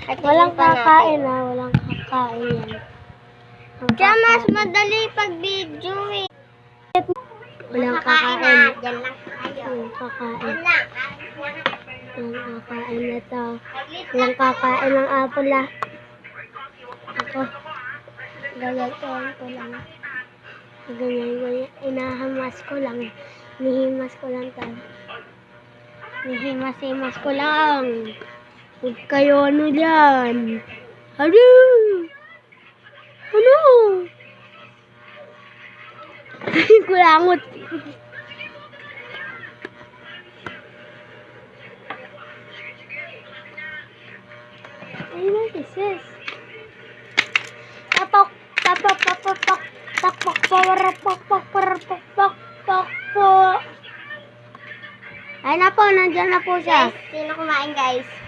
Walang kakain ha, walang kakain yan. Diyan mas madali pag video eh. Walang kakain. Diyan lang kayo. Walang kakain. Diyan lang. Walang kakain na to. Walang kakain ng apple ah. Ako. Gagawin ko lang. Ganyan. Inahamas ko lang. Nihimas ko lang to. Nihimas ko lang. Huwag kayo ano dyan. Ano? Ano? Kulangot. Ay, what is this? Tapok. Ay na po, nandiyan na po siya. Guys, sino kumain guys?